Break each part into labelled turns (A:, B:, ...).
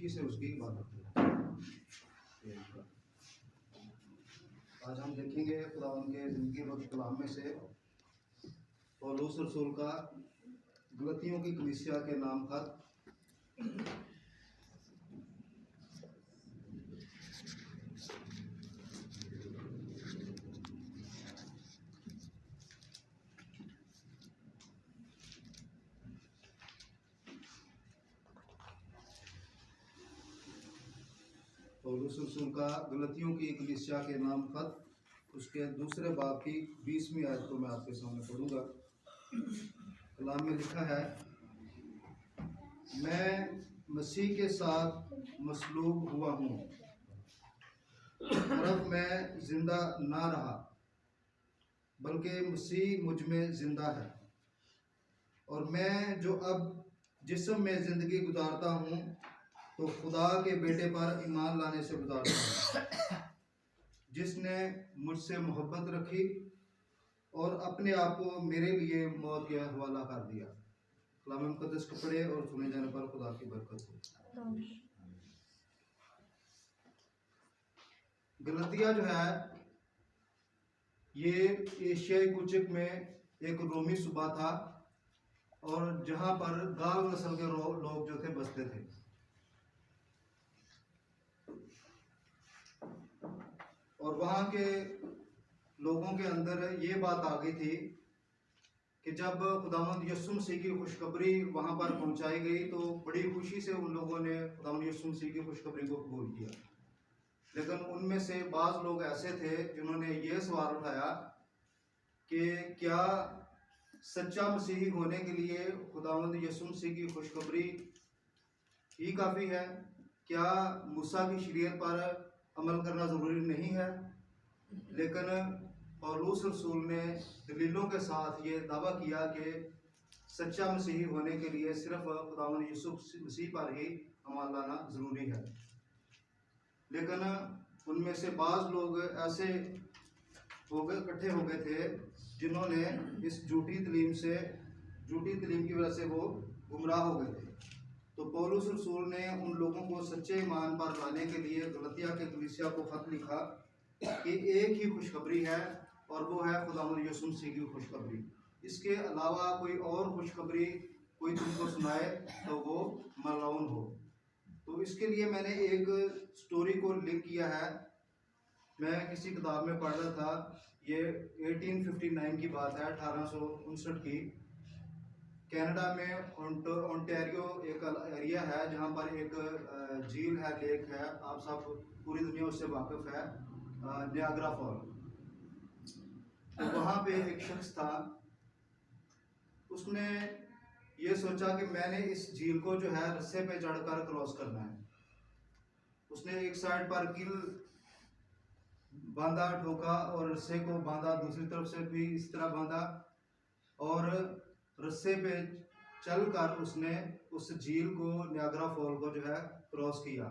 A: खुशी से उसकी इबादत करें। आज हम देखेंगे खुदावंद के ज़िंदगी बख्श कलाम में से पौलुस रसूल का गलतियों की कलीसिया के नाम खत। पौलुस रसूल का गलतियों की कलीसिया के नाम खत, उसके दूसरे बाब की 20वीं आयत को मैं आपके सामने पढ़ूंगा। कलाम में लिखा है, मैं मसीह के साथ मसलूब हुआ हूँ, और अब मैं जिंदा ना रहा बल्कि मसीह मुझ में जिंदा है। और मैं जो अब जिस्म में ज़िंदगी गुजारता हूँ तो खुदा के बेटे पर ईमान लाने से गुजारता हूँ, जिसने मुझसे मोहब्बत रखी और अपने आप को मेरे लिए मौत के हवाला कर दिया। कलाम मुकद्दस को पढ़े और सुने जाने पर खुदा की बरकत हो। गलतिया जो है ये एशियाई कुचिक में एक रोमी सूबा था, और जहाँ पर गाल नस्ल के लोग जो थे बसते थे। और वहाँ के लोगों के अंदर ये बात आ गई थी कि जब खुदावंद यीशु मसीह की खुशखबरी वहाँ पर पहुँचाई गई तो बड़ी खुशी से उन लोगों ने खुदावंद यीशु मसीह की खुशखबरी को कबूल किया। लेकिन उनमें से बाज़ लोग ऐसे थे जिन्होंने ये सवाल उठाया कि क्या सच्चा मसीही होने के लिए खुदावंद यीशु मसीह की खुशखबरी ही काफ़ी है? क्या मूसा की शरीयत पर अमल करना ज़रूरी नहीं है? लेकिन पौलुस रसूल ने दलीलों के साथ ये दावा किया कि सच्चा मसीही होने के लिए सिर्फ खुदावंद यीशु मसीह पर ही अमल लाना ज़रूरी है। लेकिन उनमें से बाज़ लोग ऐसे इकट्ठे हो गए थे जिन्होंने इस झूठी तलीम की वजह से वो गुमराह हो गए थे। तो पौलुस रसूल ने उन लोगों को सच्चे ईमान पर लाने के लिए गलतिया के कलीसिया को खत लिखा कि एक ही खुशखबरी है, और वो है खुदावंद यीशु मसीह की खुशखबरी। इसके अलावा कोई और खुशखबरी कोई तुमको सुनाए तो वो मलऊन हो। तो इसके लिए मैंने एक स्टोरी को लिंक किया है। मैं किसी किताब में पढ़ रहा था, ये 1859 की बात है, 1859 की। कनाडा में ओंटारियो एक एरिया है जहाँ पर एक झील है, लेक है, आप सब पूरी दुनिया उससे वाकिफ है, नियाग्रा फॉल। तो वहाँ पे एक शख्स था, उसने ये सोचा कि मैंने इस झील को जो है रस्से पे चढ़कर क्रॉस करना है। उसने एक साइड पर गिल बांधा, ठोका, और रस्से को बांधा, दूसरी तरफ से भी इस तरह बांधा, और रस्से पे चलकर उसने उस झील को, नियाग्रा फॉल को जो है क्रॉस किया।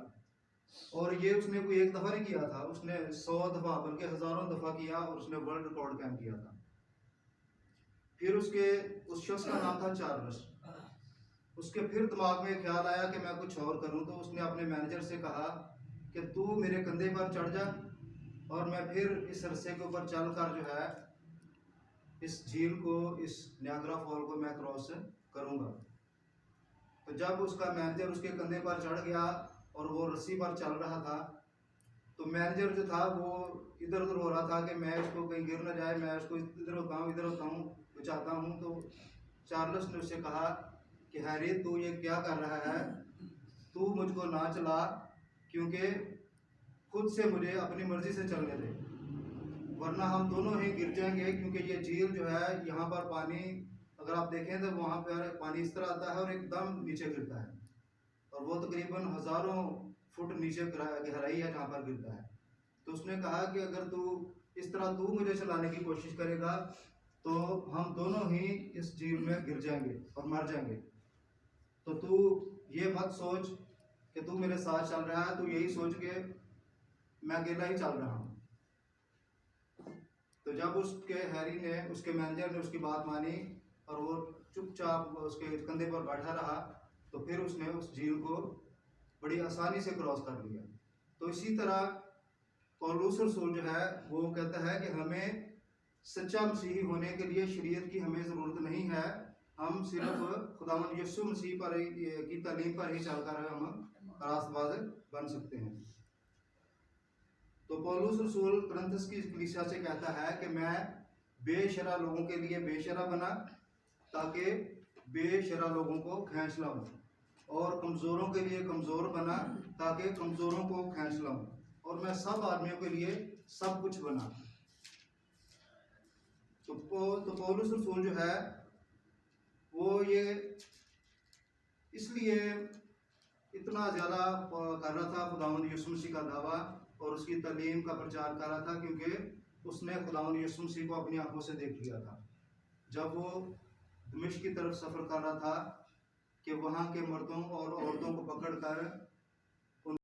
A: और ये उसने कोई एक दफ़ा नहीं किया था, उसने 100 दफ़ा बल्कि हज़ारों दफ़ा किया, और उसने वर्ल्ड रिकॉर्ड कायम किया था। फिर उस शख्स का नाम था चार्ल्स। उसके फिर दिमाग में ख्याल आया कि मैं कुछ और करूं, तो उसने अपने मैनेजर से कहा कि तू मेरे कंधे पर चढ़ जा और मैं फिर इस रस्से के ऊपर चलकर जो है इस झील को, इस नियाग्रा फॉल को मैं क्रॉस करूंगा। तो जब उसका मैनेजर उसके कंधे पर चढ़ गया और वो रस्सी पर चल रहा था, तो मैनेजर जो था वो इधर उधर हो रहा था कि मैं इसको कहीं गिर न जाए, मैं इसको इधर होता हूँ बचाता हूँ। तो चार्ल्स ने उससे कहा कि हैरी, तू ये क्या कर रहा है? तू मुझको ना चला, क्योंकि खुद से मुझे अपनी मर्जी से चलने दे, वरना हम दोनों ही गिर जाएंगे। क्योंकि ये झील जो है, यहाँ पर पानी अगर आप देखें तो वहाँ पर पानी इस तरह आता है और एकदम नीचे गिरता है, और वो तकरीबन हज़ारों फुट नीचे गहराई है जहाँ पर गिरता है। तो उसने कहा कि अगर तू इस तरह तू मुझे चलाने की कोशिश करेगा तो हम दोनों ही इस झील में गिर जाएंगे और मर जाएंगे। तो तू ये मत सोच कि तू मेरे साथ चल रहा है, तू यही सोच के मैं अकेला ही चल रहा हूँ। तो जब उसके मैनेजर ने उसकी बात मानी और वो चुपचाप उसके कंधे पर बैठा रहा, तो फिर उसने उस झील को बड़ी आसानी से क्रॉस कर लिया। तो इसी तरह पौलुस रसूल जो है वो कहता है कि हमें सच्चा मसीही होने के लिए शरीयत की हमें ज़रूरत नहीं है, हम सिर्फ खुदावंद यीशु मसीह पर की तालीम पर ही चलकर हम रास्तबाज बन सकते हैं। तो पौलुस रसूल कुरिन्थस की कलीसिया से कहता है कि मैं बेशरा लोगों के लिए बेशरा बना ताकि बेशरा लोगों को खींच लाऊं, और कमज़ोरों के लिए कमज़ोर बना ताकि कमज़ोरों को खींच लाऊं, और मैं सब आदमियों के लिए सब कुछ बना। तो पौलुस रसूल जो है वो ये इसलिए इतना ज़्यादा कर रहा था खुदावंद यीशु मसीह का दावा और उसकी तालीम का प्रचार कर रहा था, क्योंकि उसने खुदावंद यीशु मसीह को अपनी आंखों से देख लिया था जब वो दमिश्क की तरफ सफ़र कर रहा था कि वहाँ के मर्दों और औरतों को पकड़कर